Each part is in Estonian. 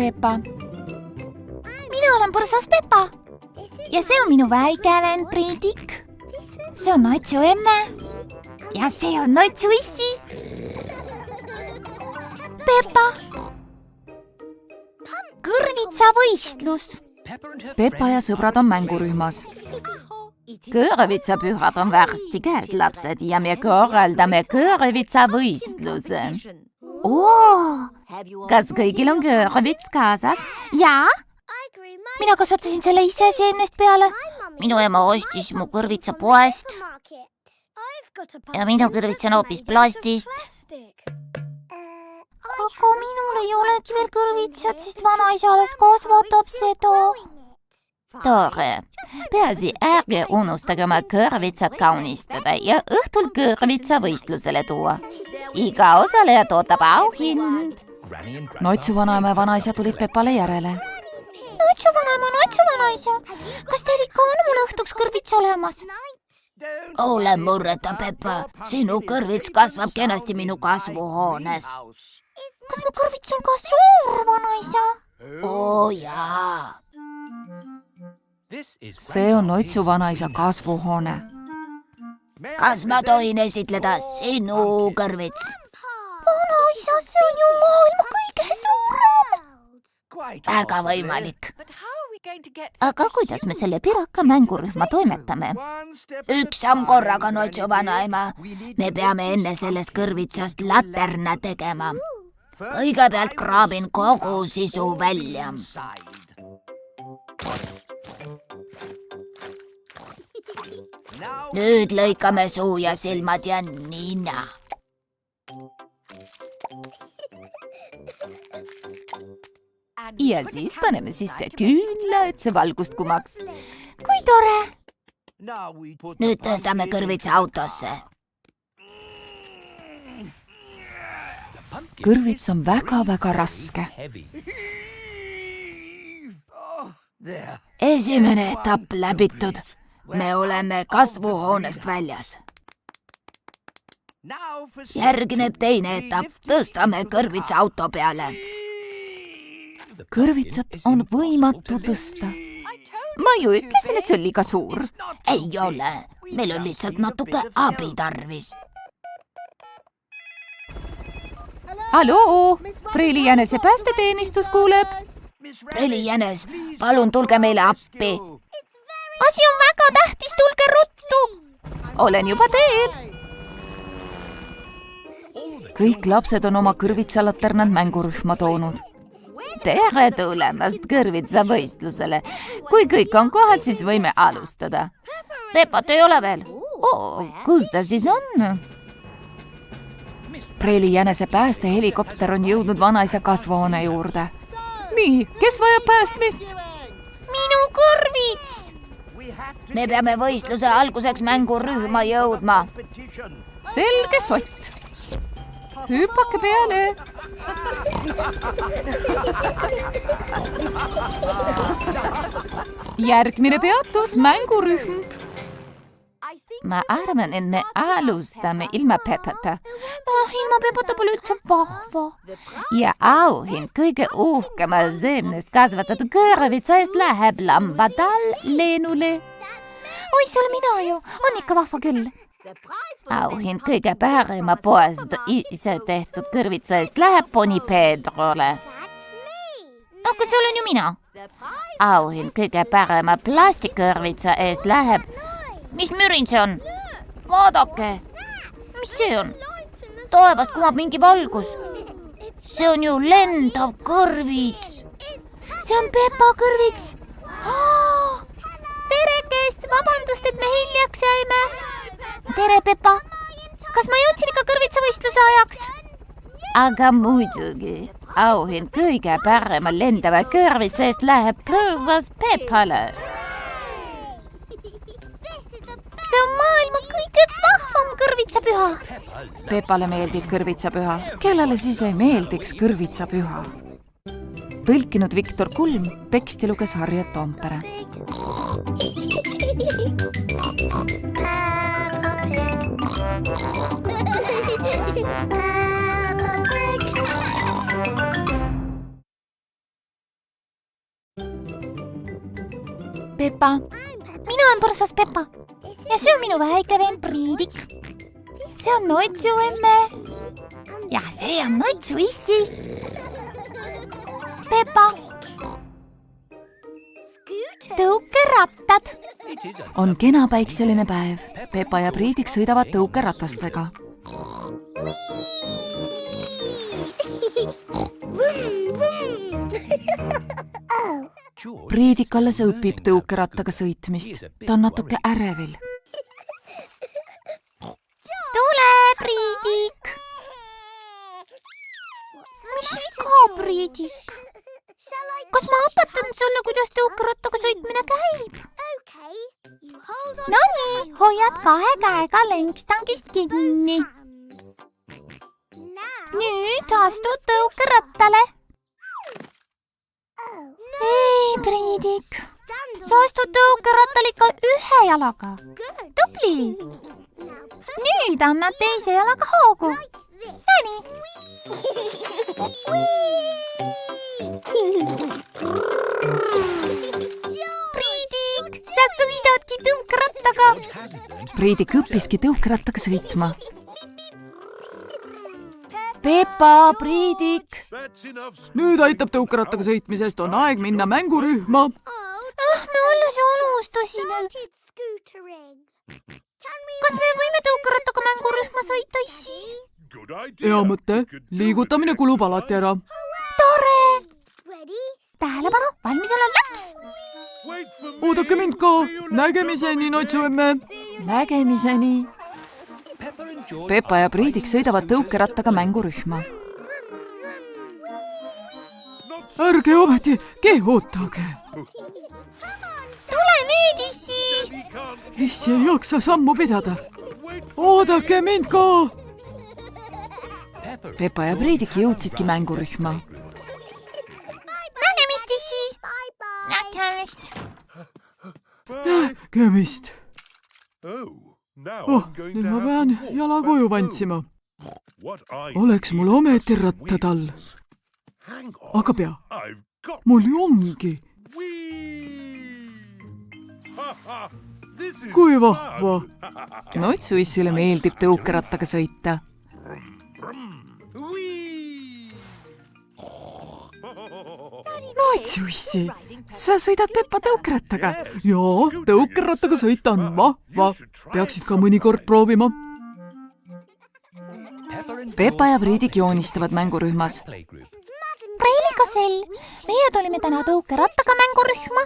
Peppa. Mina olen põrsas Peppa. Ja see on minu väike vend Priidik. See on Natsu emme. Ja see on Natsu issi. Peppa. Kõrvitsavõistlus. Peppa ja sõbrad on mängurühmas. Kõrvitsapühad on varsti käes, lapsed, ja me korraldame kõrvitsavõistluse. Kas kõigil on kõrvits kaasas? Jaa. Mina kasvatasin selle ise seemnest peale. Minu ema ostis mu kõrvitsa poest. Ja minu kõrvits on hoopis plastist. Aga minul ei olegi veel kõrvitsat, sest vanaisa alles kasvatab seda. Tore. Peaasi ärge unustage oma kõrvitsat kaunistada ja õhtul kõrvitsavõistlusele tuua. Iga osalejat ootab auhind. Natsu vanaema ja vanaisa tulid Peppale järele. Natsu vanaisa. Kas teil ikka on mul õhtuks kõrvits olemas? Ole murreta, Peppa. Sinu kõrvits kasvab kenasti minu kasvuhoones. Kas mu kõrvits on ka suur, vanaisa? Oo jaa. See on Natsu vanaisa kasvuhoone. Kas ma tohin esitleda sinu kõrvits? Vanaisa, see on ju maailma kõige suurem. Väga võimalik. Aga kuidas me selle piraka mängurühma toimetame? Üks samm korraga, Natsu vanaema. Me peame enne sellest kõrvitsast laterna tegema. Kõigepealt kraabin kogu sisu välja. Nüüd lõikame suu ja silmad ja nina. Ja siis paneme sisse küünla, et see valgust kumaks. Kui tore! Nüüd tõstame kõrvitsa autosse. Kõrvits on väga raske. Esimene etapp läbitud. Me oleme kasvuhoonest väljas. Järgneb teine etapp. Tõstame kõrvitsa auto peale. Kõrvitsat on võimatu tõsta. Ma ju ütlesin, et see on liiga suur. Ei ole. Meil on lihtsalt natuke abi tarvis. Haloo! Preili Jänese päästeteenistus kuuleb. Preili Jänes, palun tulge meile appi. Asi on väga tähtis, tulge ruttu! Olen juba teel. Kõik lapsed on oma kõrvitsalaternad mängurühma toonud. Tere tulemast kõrvitsavõistlusele. Kui kõik on kohal, siis võime alustada. Peppat ei ole veel. Kus ta siis on? Preili Jänese päästehelikopter on jõudnud vanaisa kasvuhoone juurde. Nii, kes vajab päästmist? Minu kõrvits! Me peame võistluse alguseks mängurühma jõudma. Selge sott. Hüppake peale. Järgmine peatus mängurühm. Ma arvan, et me alustame ilma Peppata. Ilma Peppata pole üldse vahva. Ja auhind kõige uhkema seemnest kasvatatud kõrvitsa eest läheb lambadal Leenule. Oi, see olen mina ju. On ikka vahva küll. Auhind kõige parema poest ise tehtud kõrvitsa eest läheb poni Pedrole. Aga see olen ju mina. Auhind kõige parema plastikkõrvitsa eest läheb... Mis mürin see on? Vaadake. Mis see on? Taevast kumab mingi valgus. See on ju lendav kõrvits. See on Peppa kõrvits. Terekest, vabandust, et me hiljaks jäime. Tere, Peppa. Kas ma jõudsin ikka kõrvitsavõistluse ajaks? Aga muidugi. Auhind kõige parema lendava kõrvitsa eest läheb põrsas Peppale. See on maailma kõige vahvam kõrvitsapüha. Peppale meeldib kõrvitsapüha. Kellele siis ei meeldiks kõrvitsapüha? Tõlkinud Viktor Kulm, teksti luges Harriet Toompere. Pepa. mina olen põrsas Peppa ja see on minu väike vend Priidik. see on Notsu emme ja see on Notsu issi Peppa. tõukerattad. On kena päikseline päev. Pepa ja Priidik sõidavad tõukeratastega. Priidik alles õpib tõukerattaga sõitmist. Ta on natuke ärevil. tule, Priidik. mis viga, Priidik? kas ma õpetan sulle, kuidas tõukerattaga sõitmine käib? Nonii, hoiad 2 käega lenkstangist kinni. nüüd astud tõukerattale. ei, Priidik, sa astud tõukerattale ikka 1 jalaga. tubli. nüüd annad teise jalaga hoogu. Nonii. Priidik, sa sõidadki tõukerattaga. Priidik õppiski tõukerattaga sõitma. Pepa, Priidik. Nüüd aitab tõukerattaga sõitmisest, on aeg minna mängurühma. me alles alustasime. kas me võime tõukerattaga mängurühma sõita issi? Hea mõte, liigutamine kulub alati ära. tore. tähelepanu, valmis olla läks. Oodake mind ka. Nägemiseni, Notsu emme. Nägemiseni. Pepa ja Priidik sõidavad tõukerattaga mängurühma. Ärge ometi kehutage. tule nüüd, issi. Issi ei jaksa sammu pidada. Oodake mind ka. Pepa ja Priidik jõudsidki mängurühma. nägemist, issi. nägemist. Nägemist. Nüüd ma pean jala koju vantsima. Oleks mul ometi rattad all. Aga pea, mul ju ongi. Kui vahva. Notsu issile meeldib tõukerattaga sõita. Notsu issi, sa sõidad Peppa tõukerattaga. Jaa, tõukerattaga sõita on vahva. Peaksid ka mõnikord proovima. Peppa ja Priidik joonistavad mängurühmas. Preilikosel, meie tulime täna tõukerattaga mängurühma.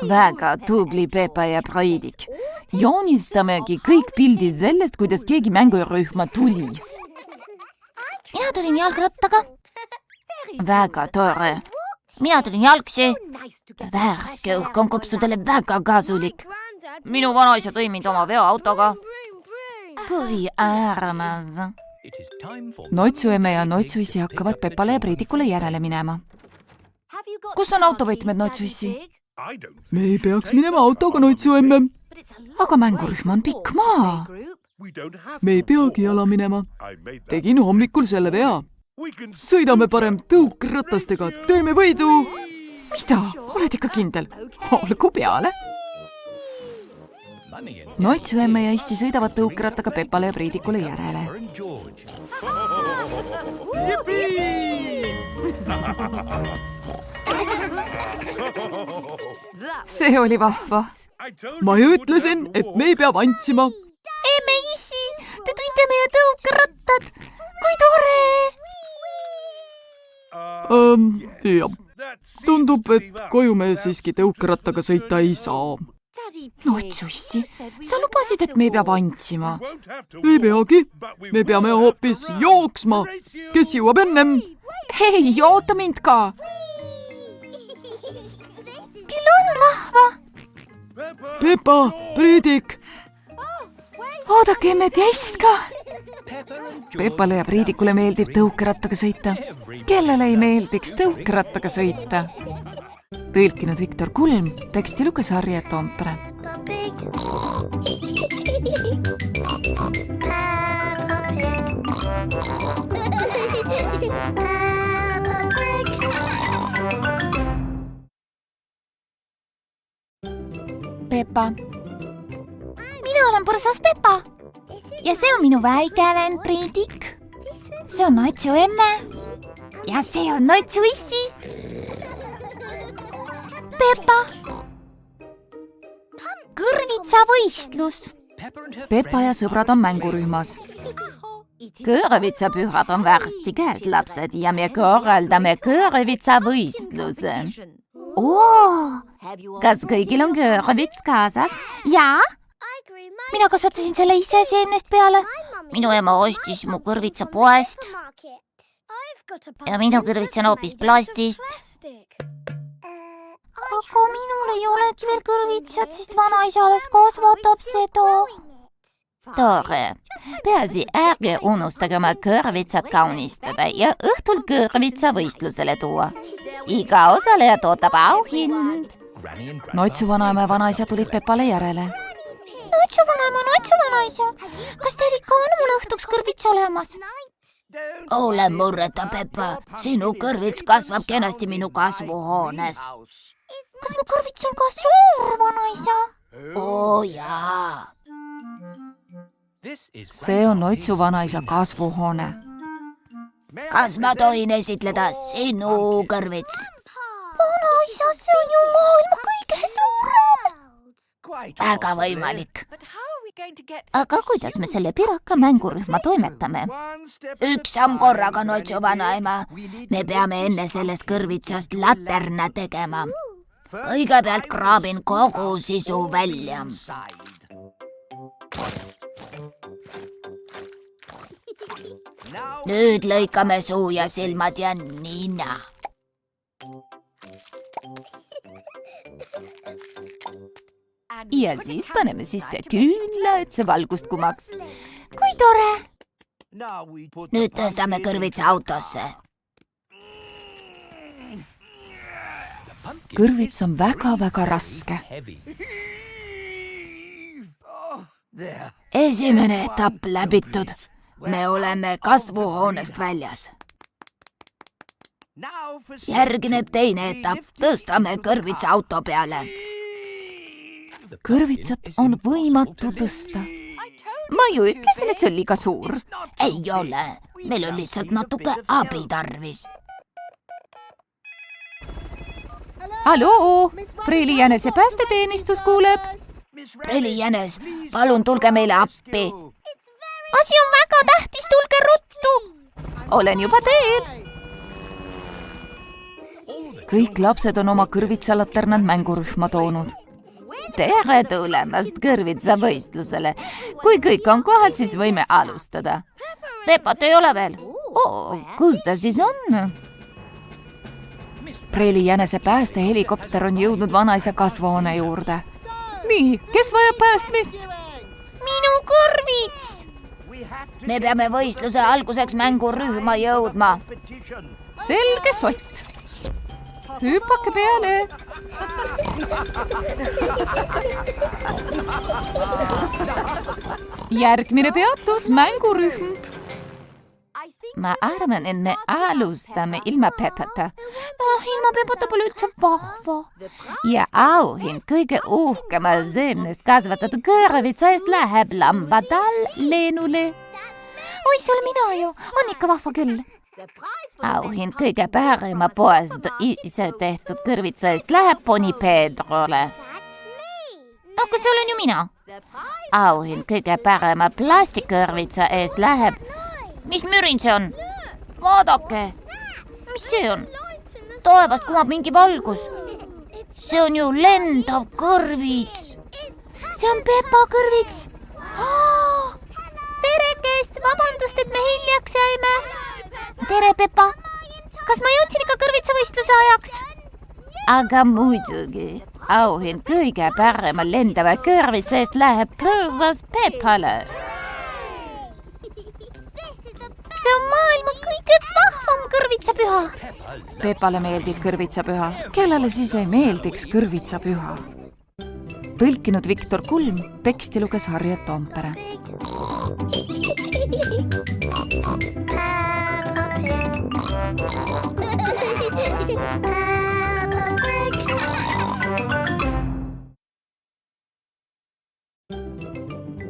Väga tubli Peppa ja Priidik. Joonistamegi kõik pildid sellest, kuidas keegi mängurühma tuli. mina tulin jalgrattaga. Väga tore. mina tulin jalgsi. Värske õhk on kopsudele väga kasulik. Minu vanaisa tõi mind oma veoautoga. Kui armas. Notsu emme ja Notsu issi hakkavad Peppale ja Priidikule järele minema. Kus on autovõtmed, Notsu issi? Me ei peaks minema autoga, Notsu emme. Aga mängurühm on pikk maa. Me ei peagi jala minema. Tegin hommikul selle vea. Sõidame parem tõukratastega, teeme võidu. Mida? Oled ikka kindel? Olgu peale. Notsu emme ja issi sõidavad tõukerattaga Peppale ja Priidikule järele. See oli vahva. Ma ju ütlesin, et me ei pea vantsima. emme, issi, te tõite meie tõukerattad. Kui tore. Jah. Tundub, et koju me siiski tõukerattaga sõita ei saa. Notsu issi, sa lubasid, et me ei pea vantsima. Ei peagi. Me peame hoopis jooksma. Kes jõuab ennem? Hei, oota mind ka. Küll on vahva. Peppa, Priidik. Oodake emmed ja issid ka. Peppale ja Priidikule meeldib tõukerattaga sõita. Kellele ei meeldiks tõukerattaga sõita? Tõlkinud Viktor Kulm, teksti luges Harriet Toompere. Pepa. Mina olen põrsas Pepa. Ja see on minu väike vend Priidik. See on Notsu emme. Ja see on Notsu issi. Pepa. Kõrvitsavõistlus. Pepa ja sõbrad on mängurühmas. Kõrvitsapühad on varsti käes, lapsed, ja me korraldame kõrvitsavõistluse. Kas kõigil on kõrvits kaasas? Jaa. Mina kasvatasin selle ise seemnest peale. Minu ema ostis mu kõrvitsa poest. Ja minu kõrvits on hoopis plastist. Aga minul ei olegi veel kõrvitsat, sest vanaisa alles kasvatab seda. Tore. Peaasi ärge unustage oma kõrvitsat kaunistada ja õhtul kõrvitsavõistlusele tuua. Iga osalejat ootab auhind. Notsu vanaema ja vanaisa tulid Pepale järele. Notsu vanaisa. Kas teil ikka on mul õhtuks kõrvits olemas? Ole murreta, Pepa. Sinu kõrvits kasvab kenasti minu kasvuhoones. Kas mu kõrvits on ka suur, vanaisa? Oo jaa. See on Notsu vanaisa kasvuhoone. Kas ma tohin esitleda sinu kõrvits? Vanaisa, see on ju maailma kõige suurem. Väga võimalik. Aga kuidas me selle piraka mängurühma toimetame? Üks samm korraga, Notsu vanaema. Me peame enne sellest kõrvitsast laterna tegema. Kõigepealt kraabin kogu sisu välja. Nüüd lõikame suu ja silmad ja nina. Ja siis paneme sisse küünla, et see valgust kumaks. Kui tore! Nüüd tõstame kõrvitsa autosse. Kõrvits on väga raske. Esimene etapp läbitud. Me oleme kasvuhoonest väljas. Järgneb teine etapp. Tõstame kõrvitsa auto peale. Kõrvitsat on võimatu tõsta. Ma ju ütlesin, et see on liiga suur. Ei ole. Meil on lihtsalt natuke abi tarvis. Haloo, Preili Jänese päästeteenistus kuuleb. Preili Jänes, palun tulge meile appi. Asi on väga tähtis, tulge ruttu. Olen juba teel. Kõik lapsed on oma kõrvitsalaternad mängurühma toonud. Tere tulemast kõrvitsavõistlusele. Kui kõik on kohal, siis võime alustada. Pepat ei ole veel. Kus ta siis on? Preili Jänese päästehelikopter on jõudnud vanaisa kasvuhoone juurde. Nii, kes vajab päästmist? Minu kõrvits! Me peame võistluse alguseks mängurühma jõudma. Selge sott. Hüppake peale. Järgmine peatus, mängurühm. Ma arvan, et me alustame ilma Pepata. Ilma Pepata pole üldse vahva. Ja auhind kõige uhkema seemnest kasvatatud kõrvitsa eest läheb lambadal Leenule. Oi, see olen mina ju. On ikka vahva küll. Auhind kõige parema poest ise tehtud kõrvitsa eest läheb poni Pedrole. Aga see olen ju mina. Auhind kõige parema plastikkõrvitsa eest läheb. Mis mürin see on? Vaadake. Mis see on? Taevast kumab mingi valgus. See on ju lendav kõrvits. See on Pepa kõrvits. Terekest, vabandust, et me hiljaks jäime. Tere, Pepa. Kas ma jõudsin ikka kõrvitsavõistluse ajaks? Aga muidugi. Auhind kõige parema lendava kõrvitsa eest läheb põrsas Pepale. See on maailma kõige vahvam kõrvitsapüha. Pepale meeldib kõrvitsapüha. Kellele siis ei meeldiks kõrvitsapüha? Tõlkinud Viktor Kulm, teksti luges Harriet Toompere.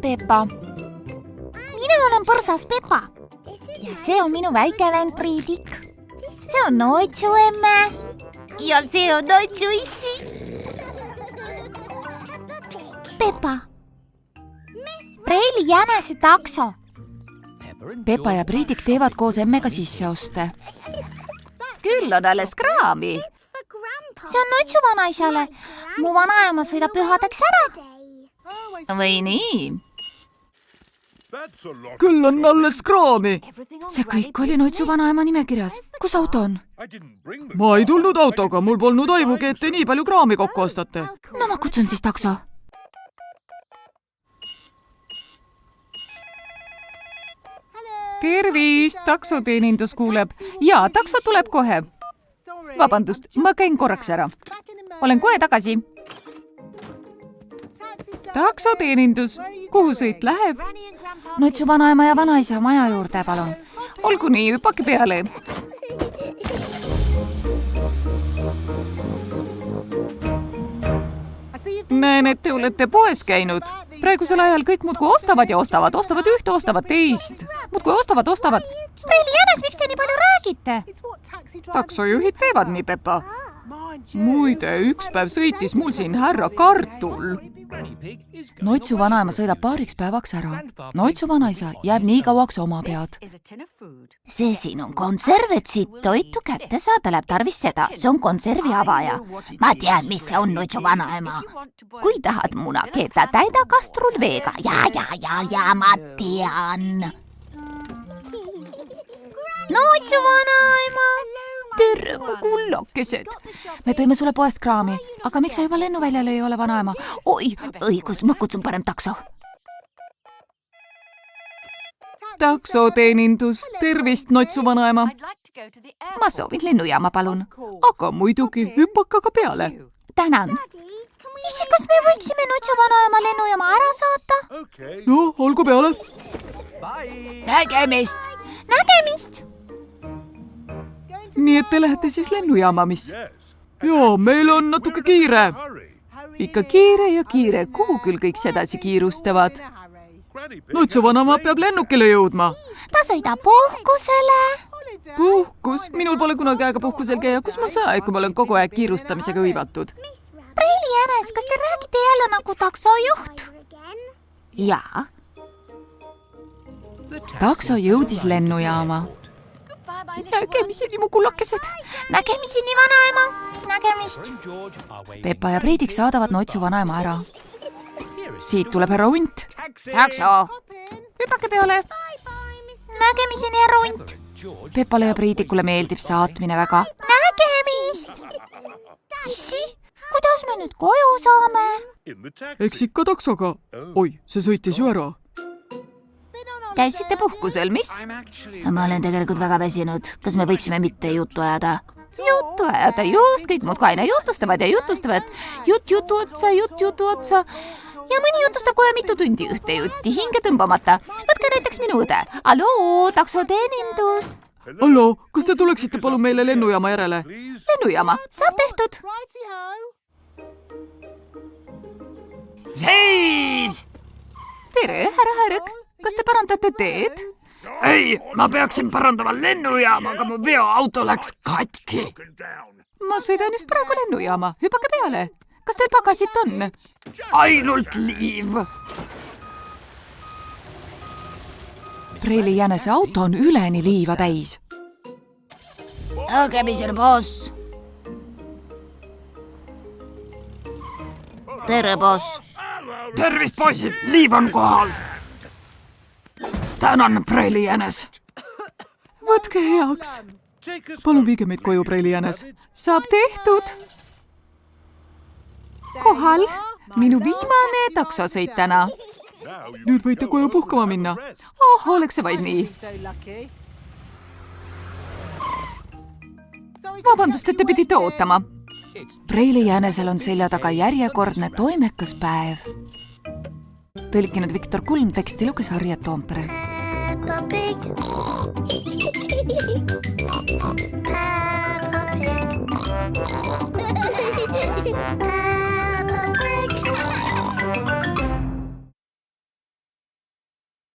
Peppa. Mina olen põrsas Peppa. Ja see on minu väike vend Priidik. See on Noitsu emme. Ja see on Noitsu issi. Peppa. Preili jänese takso. Peppa ja Priidik teevad koos emmega sisseoste. Küll on alles kraami. See on Noitsu vanaisale. Mu vanaema sõidab pühadeks ära. Või nii? Küll on alles kraami. See kõik oli Noitsu vanaema nimekirjas. Kus auto on? Ma ei tulnud autoga, mul polnud aimugi, et te nii palju kraami kokku ostate. No ma kutsun siis takso. Tervist, taksoteenindus kuuleb. Jaa, takso tuleb kohe. Vabandust, ma käin korraks ära. Olen kohe tagasi. Taksoteenindus, kuhu sõit läheb? Noitsu vanaema ja vanaisa maja juurde, palun. Olgu nii, hüppake peale. Näen, et te olete poes käinud. Praegusel ajal kõik muudkui ostavad ja ostavad. Ostavad ühte, ostavad teist. Muudkui ostavad. Preili jänes, miks te nii palju räägite? Taksojuhid teevad nii, Peppa. Muide, üks päev sõitis mul siin härra Kartul. Noitsu vanaema sõidab paariks päevaks ära. Noitsu vanaisa jääb nii kauaks oma pead. See siin on konserv, et siit toitu kätte saada, läheb tarvis seda. See on konservi avaja. Ma tean, mis see on, Noitsu vanaema. Kui tahad munakeeta, täida kastrul veega. Ja, ma tean. Noitsu vanaema! Tere, mu kullakesed. Me tõime sulle poest kraami, aga miks sa juba lennuväljal ei ole vanaema? Oi, õigus, ma kutsun parem takso. Taksoteenindus, tervist, Noitsu vanaema. Ma soovin lennujaama, palun. Aga muidugi, hüppake ka peale. Tänan. Isi, kas me võiksime Noitsu vanaema lennujaama ära saata? No, olgu peale. Nägemist. Nägemist! Nii et te lähete siis lennujaama, mis? Jaa, meil on natuke kiire. Ikka kiire, kuhu küll kõik sedasi kiirustavad? Noitsu vanaema peab lennukile jõudma. Ta sõidab puhkusele. Puhkus? Minul pole kunagi aega puhkusel käia. Kus ma saan, kui ma olen kogu aeg kiirustamisega hõivatud? Preili jänes, kas te räägite jälle nagu taksojuht? Jaa. Takso jõudis lennujaama. Nägemiseni, mu kullakesed. Nägemiseni, vanaema. Nägemist. Peppa ja Priidik saadavad Noitsu vanaema ära. Siit tuleb härra Unt. Takso. Hüppake peale. Nägemiseni, härra Unt. Peppale ja Priidikule meeldib saatmine väga. Nägemist. Issi, kuidas me nüüd koju saame? Eks ikka taksoga. Oi, see sõitis ju ära. Käisite puhkusel, mis? Ma olen tegelikult väga väsinud. Kas me võiksime mitte juttu ajada? Juttu ajada, just, kõik muudkui aina jutustavad ja jutustavad. Jutt jutu otsa. Ja mõni jutustab kohe mitu tundi ühte jutti, hinge tõmbamata. Võtke näiteks minu õde. Alloo, taksoteenindus. Allo, kas te tuleksite palun meile lennujaama järele? Lennujaama, saab tehtud. Seis! Tere, härra Härõk. Kas te parandate teed? Ei, ma peaksin parandama lennujaama, aga mu veoauto läks katki. Ma sõidan just praegu lennujaama. Hüppake peale. Kas teil pagasit on? Ainult liiv. Preili jänese auto on üleni liiva täis. Nägemiseni, boss. Tere, boss. Tervist, poisid, liiv on kohal. Tänan, Preili jänes. Võtke heaks. Palun viige meid koju, Preili jänes. Saab tehtud. Kohal. Minu viimane taksosõit täna. Nüüd võite koju puhkama minna. Oh, oleks see vaid nii. Vabandust, et te pidite ootama. Preili jänesel on selja taga järjekordne toimekas päev. Tõlkinud Viktor Kulm, teksti luges Harriet Toompere. Peppa Pig. Peppa Pig.